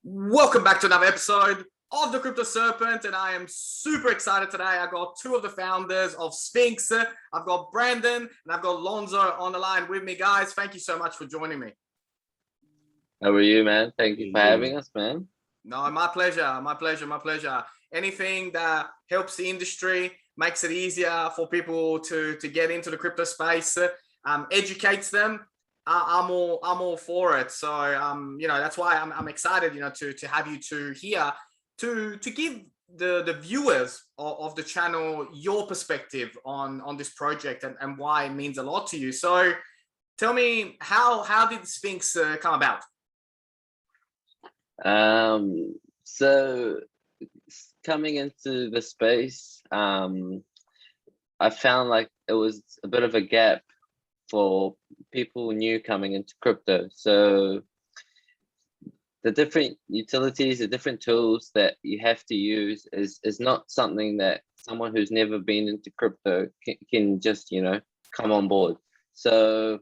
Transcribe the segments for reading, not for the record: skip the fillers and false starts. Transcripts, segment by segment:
Welcome back to another episode of the Crypto Serpent, and I am super excited today. I got two of the founders of Sphynx. I've got Brandon and I've got Lonzo on the line with me. Guys, thank you so much for joining me. How are you, man? Thank you for having us, man. No, my pleasure, my pleasure, my pleasure. Anything that helps the industry, makes it easier for people to get into the crypto space, educates them. I'm all for it. So that's why I'm excited, to have you two here to give the viewers of the channel your perspective on this project and why it means a lot to you. So tell me, how did Sphynx come about? So coming into the space, I found like it was a bit of a gap for people new coming into crypto. So the different utilities, the different tools that you have to use is not something that someone who's never been into crypto can just, come on board. So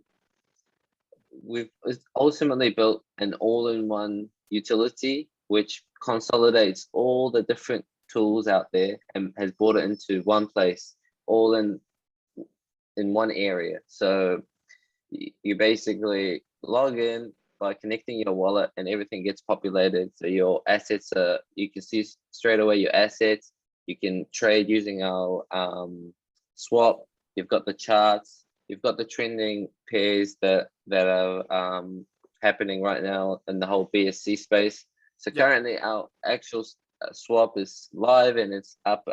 we've ultimately built an all-in-one utility which consolidates all the different tools out there and has brought it into one place, all in one area. So you basically log in by connecting your wallet and everything gets populated. So your assets you can see straight away your assets. You can trade using our swap. You've got the charts. You've got the trending pairs that are happening right now in the whole BSC space. So currently our actual swap is live and it's up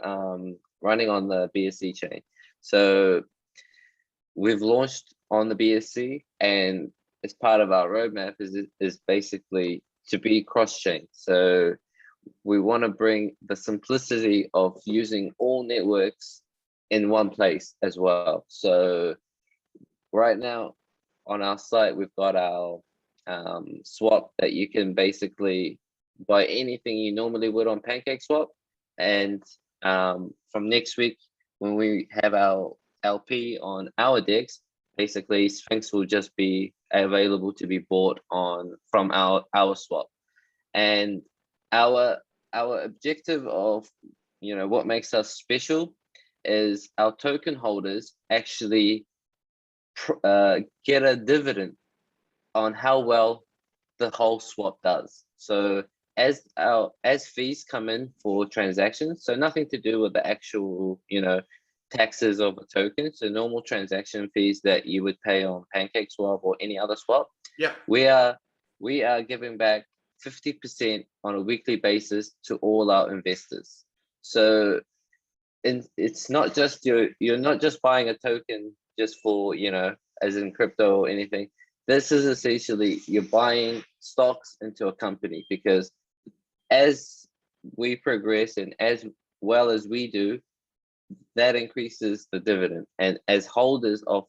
running on the BSC chain. So we've launched on the BSC, and as part of our roadmap is basically to be cross-chain. So we want to bring the simplicity of using all networks in one place as well. So right now on our site, we've got our swap that you can basically buy anything you normally would on PancakeSwap. And from next week, when we have our LP on our DEX, basically Sphynx will just be available to be bought from our swap. And our objective of what makes us special is our token holders actually get a dividend on how well the whole swap does. So as fees come in for transactions, so nothing to do with the actual taxes of a token, so normal transaction fees that you would pay on PancakeSwap or any other swap. Yeah, we are giving back 50% on a weekly basis to all our investors. So it's not just you're not just buying a token just for as in crypto or anything. This is essentially you're buying stocks into a company, because as we progress and as well as we do, that increases the dividend, and as holders of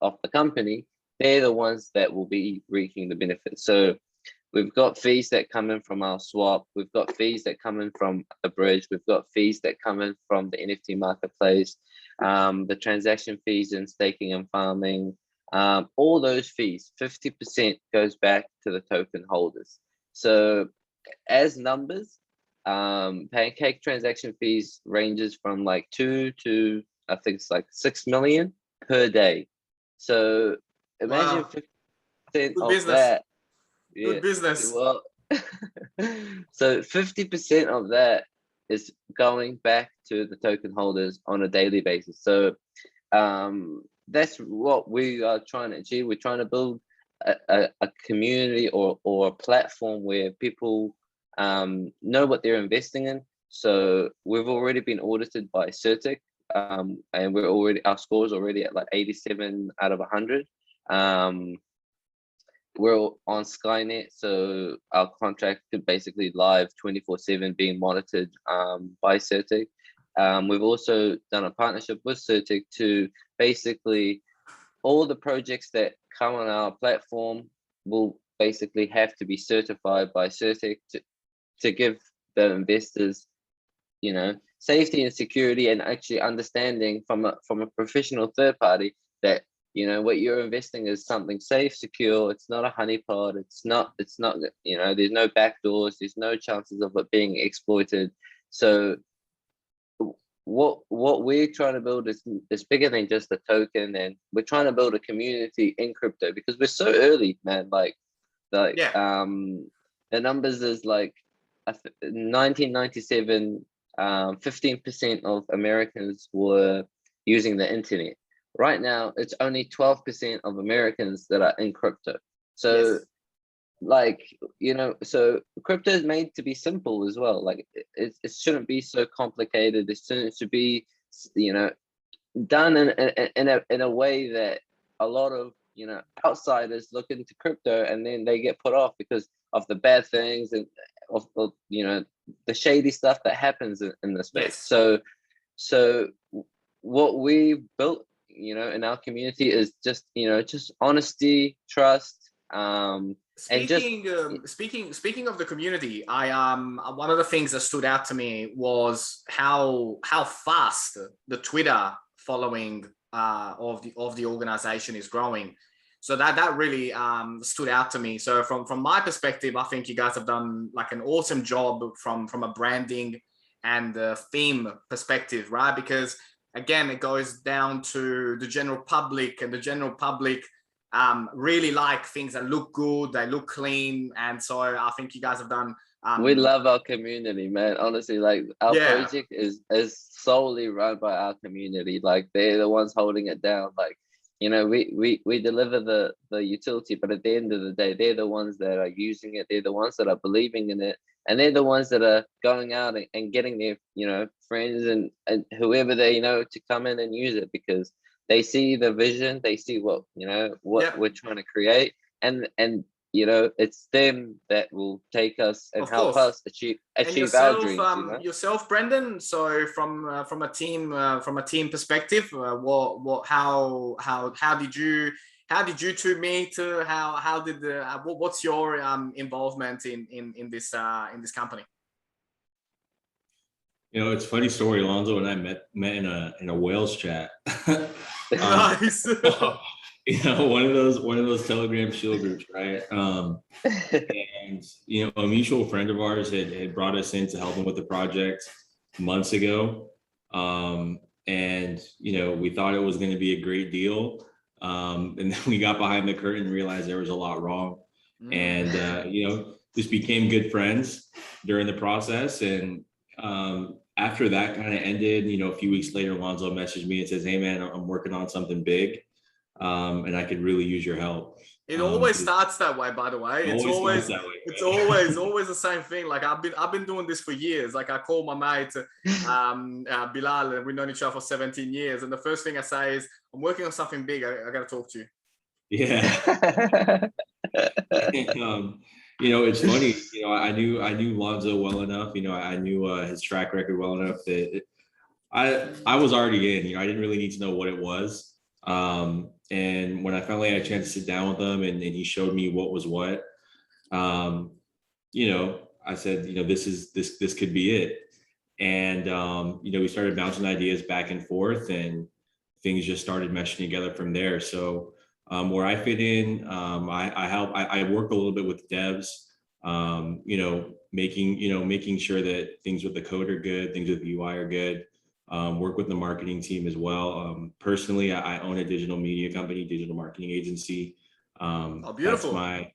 the company, they're the ones that will be reaping the benefits. So we've got fees that come in from our swap, we've got fees that come in from the bridge, we've got fees that come in from the NFT marketplace, the transaction fees in staking and farming, all those fees, 50% goes back to the token holders. So as numbers, Pancake transaction fees ranges from like 2 to I think it's like 6 million per day. So imagine 50% good of business. that. Good business. Well, so 50% of that is going back to the token holders on a daily basis. So that's what we are trying to achieve. We're trying to build a community or a platform where people know what they're investing in. So we've already been audited by Certic, and our score is already at like 87 out of 100. We're on Skynet, so our contract could basically live 24/7 being monitored by Certic. We've also done a partnership with Certic to basically all the projects that come on our platform will basically have to be certified by Certic to give the investors, safety and security, and actually understanding from a professional third party that you know, what you're investing is something safe, secure. It's not a honeypot. It's not, you know, there's no backdoors. There's no chances of it being exploited. So what we're trying to build is bigger than just a token, and we're trying to build a community in crypto because we're so early, man. Like Yeah. the numbers is like 1997, 15% of Americans were using the internet. Right now, it's only 12% of Americans that are in crypto. So, Yes. like, you know, so crypto is made to be simple as well. Like, it shouldn't be so complicated. It should be, you know, done in a way that a lot of, you know, outsiders look into crypto and then they get put off because of the bad things and of you know, the shady stuff that happens in the space. Yes. So what we built, you know, in our community is just, you know, just honesty, trust, and just Speaking of the community, I one of the things that stood out to me was how fast the Twitter following of the organization is growing. So that really stood out to me. So from my perspective, I think you guys have done like an awesome job from a branding and theme perspective, right? Because again, it goes down to the general public, and the general public really like things that look good, they look clean, and so I think you guys have done. We love our community, man. Honestly, like our project is solely run by our community. Like they're the ones holding it down. Like, you know, we deliver the utility, but at the end of the day, they're the ones that are using it. They're the ones that are believing in it, and they're the ones that are going out and getting their, you know, friends and whoever they know to come in and use it because they see the vision, they see what, you know, what we're trying to create, and you know, it's them that will take us and help us achieve our dreams. You know? Yourself, Brendan. So from a team perspective, how did you two meet? How did what's your involvement in this company? You know, it's a funny story. Alonzo and I met in a Wales chat. Nice. You know, one of those Telegram shield groups, right? And you know, a mutual friend of ours had brought us in to help him with the project months ago. And you know, we thought it was going to be a great deal. And then we got behind the curtain and realized there was a lot wrong. And you know, just became good friends during the process. And after that kind of ended, you know, a few weeks later, Alonzo messaged me and says, "Hey man, I'm working on something big. And I could really use your help." It always starts that way, by the way. It's always the same thing. Like I've been doing this for years. Like I call my mate Bilal, and we've known each other for 17 years. And the first thing I say is, "I'm working on something big. I got to talk to you." Yeah. You know, it's funny. You know, I knew Lonzo well enough. You know, I knew his track record well enough that I was already in. You know, I didn't really need to know what it was. And when I finally had a chance to sit down with him and he showed me what was what, you know, I said, you know, this could be it. And you know, we started bouncing ideas back and forth, and things just started meshing together from there. So where I fit in, I work a little bit with devs, you know, making sure that things with the code are good, things with the UI are good. Work with the marketing team as well. Personally, I own a digital media company, digital marketing agency. Oh, beautiful. That's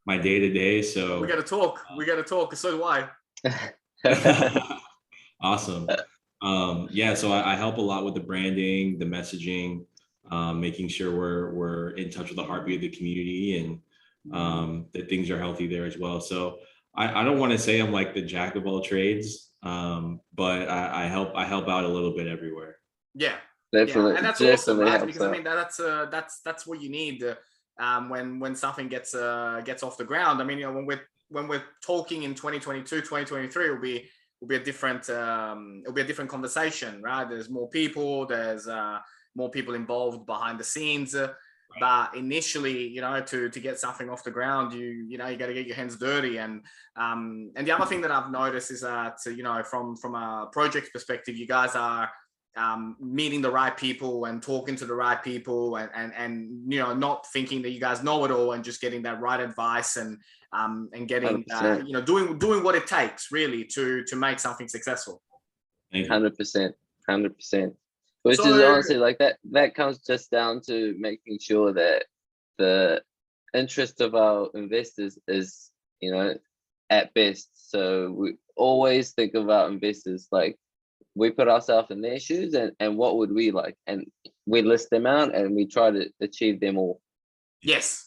my day to day. So we got to talk. So do I. Awesome. Yeah, so I help a lot with the branding, the messaging, making sure we're in touch with the heartbeat of the community, and that things are healthy there as well. So I don't want to say I'm like the jack of all trades, but I help out a little bit everywhere. Yeah, definitely. Yeah. And that's awesome, right? Because I mean that's what you need when something gets off the ground. I mean, you know, when we're talking in 2022, 2023, will be a different conversation, right? There's more people, there's more people involved behind the scenes. But initially, you know, to get something off the ground, you got to get your hands dirty. And the other thing that I've noticed is that, you know, from a project perspective, you guys are meeting the right people and talking to the right people, and not thinking that you guys know it all, and just getting that right advice, and getting doing what it takes really to make something successful. 100%. Which So, is honestly like that comes just down to making sure that the interest of our investors is, at best. So we always think of our investors like we put ourselves in their shoes, and what would we like, and we list them out and we try to achieve them all. Yes.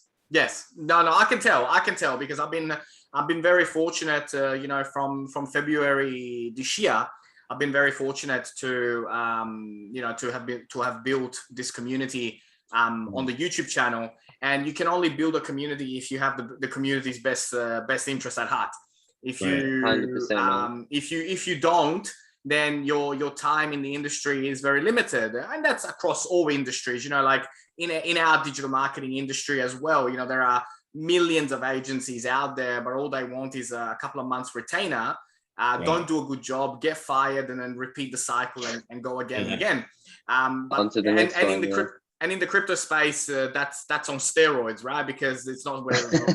No, I can tell because I've been very fortunate, from February this year. I've been very fortunate to have built this community on the YouTube channel, and you can only build a community if you have the community's best interest at heart. If you 100%, if you don't, then your time in the industry is very limited, and that's across all industries. Like in our digital marketing industry as well. There are millions of agencies out there, but all they want is a couple of months retainer. Don't do a good job, get fired, and then repeat the cycle and go again and again. In the crypto space, that's on steroids, right? Because it's not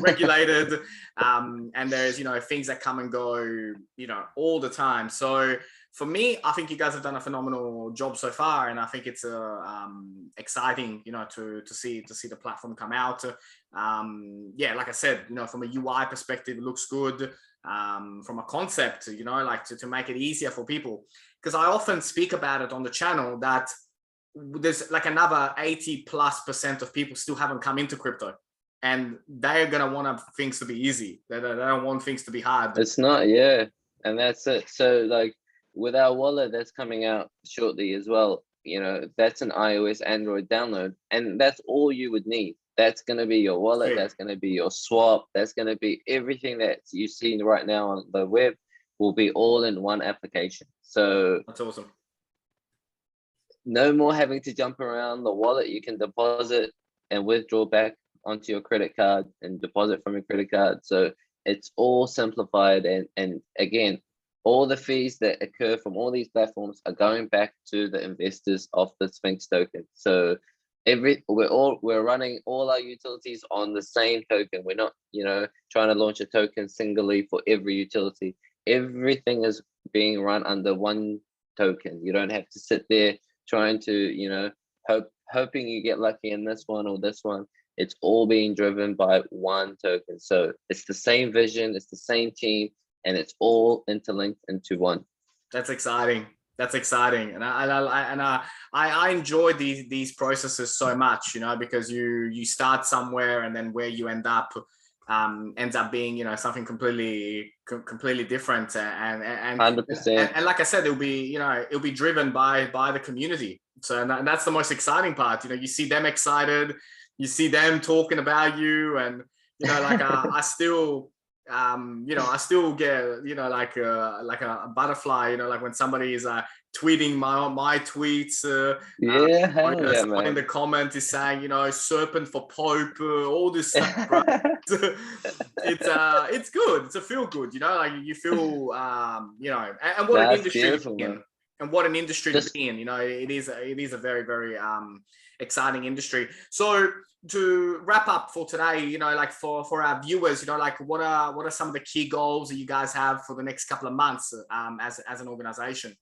regulated, and there's things that come and go, all the time. So for me, I think you guys have done a phenomenal job so far, and I think it's exciting, to see the platform come out. Like I said, from a UI perspective, it looks good. From a concept, to make it easier for people, because I often speak about it on the channel that there's like another 80+% of people still haven't come into crypto, and they're gonna want things to be easy. They don't want things to be hard. It's not, and that's it. So like with our wallet that's coming out shortly as well, that's an iOS, Android download, and that's all you would need. That's going to be your wallet. That's going to be your swap. That's going to be everything that you see right now on the web will be all in one application. So that's awesome. No more having to jump around the wallet. You can deposit and withdraw back onto your credit card and deposit from your credit card. So it's all simplified. And again, all the fees that occur from all these platforms are going back to the investors of the Sphynx token. So we're running all our utilities on the same token. We're not, trying to launch a token singly for every utility. Everything is being run under one token. You don't have to sit there trying to, hoping you get lucky in this one or this one. It's all being driven by one token. So it's the same vision, it's the same team, and it's all interlinked into one. That's exciting. And I enjoy these processes so much, because you start somewhere, and then where you end up ends up being something completely different, and 100%. And like I said, it'll be driven by the community. So and that's the most exciting part. You see them excited, you see them talking about you, and I still I still get like a butterfly, like when somebody is tweeting my tweets, man. in the comment is saying serpent for Pope, all this stuff, right? It's good, it's a feel good, like you feel and what an industry to be in, and what an industry to be in. It is a very, very exciting industry. So to wrap up for today, like for our viewers, like what are some of the key goals that you guys have for the next couple of months as an organization?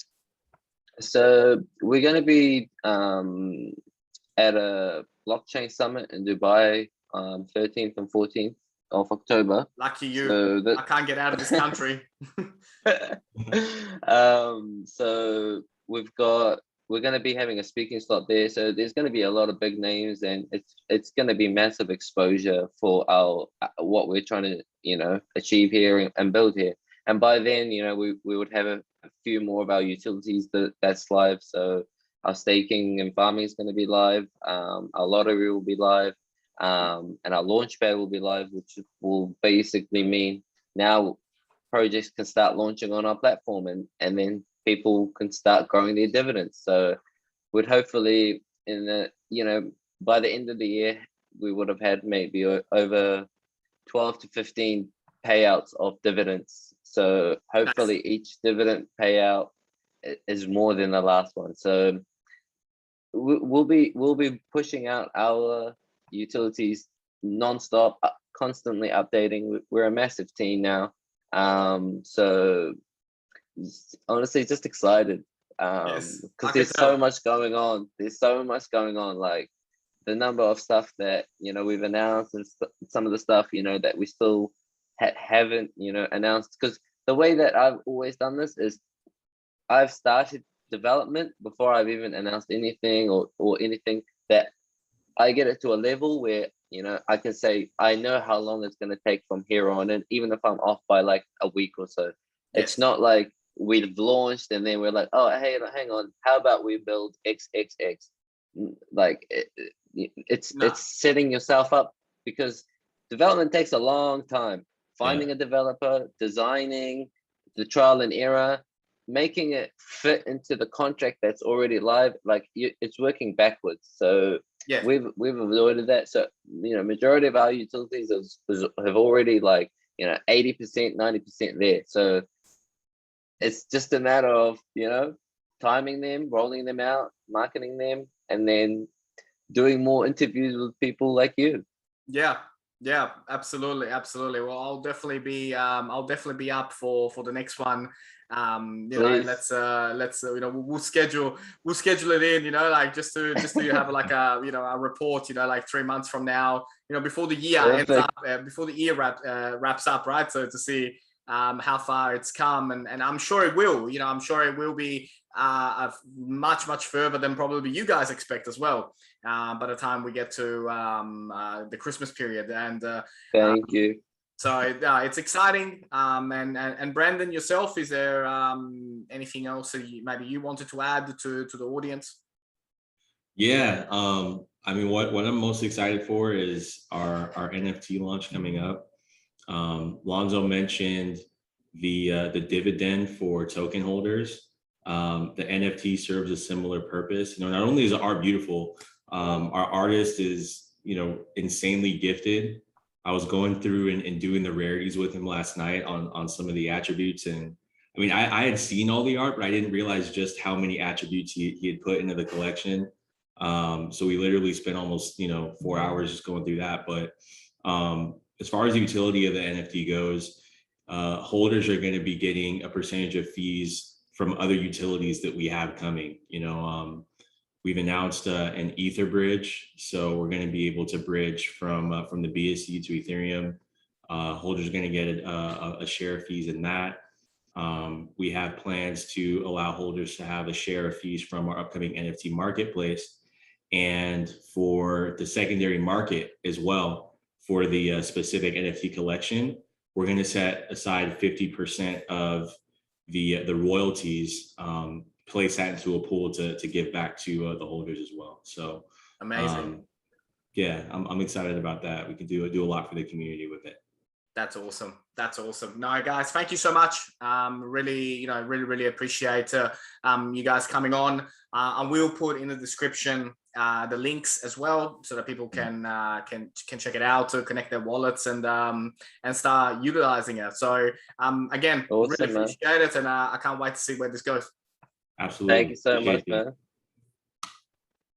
So we're going to be at a blockchain summit in Dubai, 13th and 14th of October. Lucky you. I can't get out of this country. So we're going to be having a speaking slot there. So there's going to be a lot of big names, and it's going to be massive exposure for our what we're trying to achieve here and build here. And by then, we would have a few more of our utilities that's live. So our staking and farming is going to be live. Our lottery will be live, and our launchpad will be live, which will basically mean now projects can start launching on our platform, and then people can start growing their dividends. So we'd hopefully by the end of the year, we would have had maybe over 12 to 15 payouts of dividends. So hopefully each dividend payout is more than the last one. So we'll be pushing out our utilities nonstop, constantly updating. We're a massive team now, so honestly, just excited, Yes, because I can there's tell. so much going on. There's so much going on, like the number of stuff that we've announced, and some of the stuff that we still haven't announced. Because the way that I've always done this is I've started development before I've even announced anything or anything, that I get it to a level where I can say I know how long it's going to take from here on, and even if I'm off by like a week or so, it's Yes. not like we've launched and then we're like, oh, hey, hang on, how about we build XXX? Like it's No. setting yourself up, because development takes a long time. Finding a developer, designing, the trial and error, making it fit into the contract that's already live, like it's working backwards. So Yes. we've avoided that. So majority of our utilities have already, like 80%, 90% there. So it's just a matter of timing them, rolling them out, marketing them, and then doing more interviews with people like you. Yeah, absolutely. Well, I'll definitely be up for the next one. Please. Let's we'll schedule it in, like just to have like a report, like 3 months from now, before the year ends Perfect. up, before the year wraps up, right? So to see how far it's come, and I'm sure it will, I'm sure it will be much further than probably you guys expect as well, by the time we get to the Christmas period. And Thank you. so it's exciting. And Brandon, yourself, is there anything else that maybe you wanted to add to the audience? Yeah, I mean, what I'm most excited for is our NFT launch coming up. Lonzo mentioned the dividend for token holders. The NFT serves a similar purpose. Not only is the art beautiful, our artist is insanely gifted. I was going through and doing the rarities with him last night on some of the attributes, and I mean, I had seen all the art, but I didn't realize just how many attributes he had put into the collection. So we literally spent almost 4 hours just going through that. But as far as the utility of the NFT goes, holders are going to be getting a percentage of fees from other utilities that we have coming. We've announced an Ether bridge, so we're going to be able to bridge from the BSC to Ethereum. Holders are going to get a share of fees in that. We have plans to allow holders to have a share of fees from our upcoming NFT marketplace, and for the secondary market as well. For the specific NFT collection, we're going to set aside 50% of the royalties, place that into a pool to give back to the holders as well. So Amazing. Yeah, I'm excited about that. We can do a lot for the community with it. That's awesome. No, guys, thank you so much. Really appreciate you guys coming on. I will put in the description the links as well, so that people can check it out to connect their wallets and start utilizing it. So again, Awesome, really appreciate it, and I can't wait to see where this goes. Absolutely. Thank you so much, man.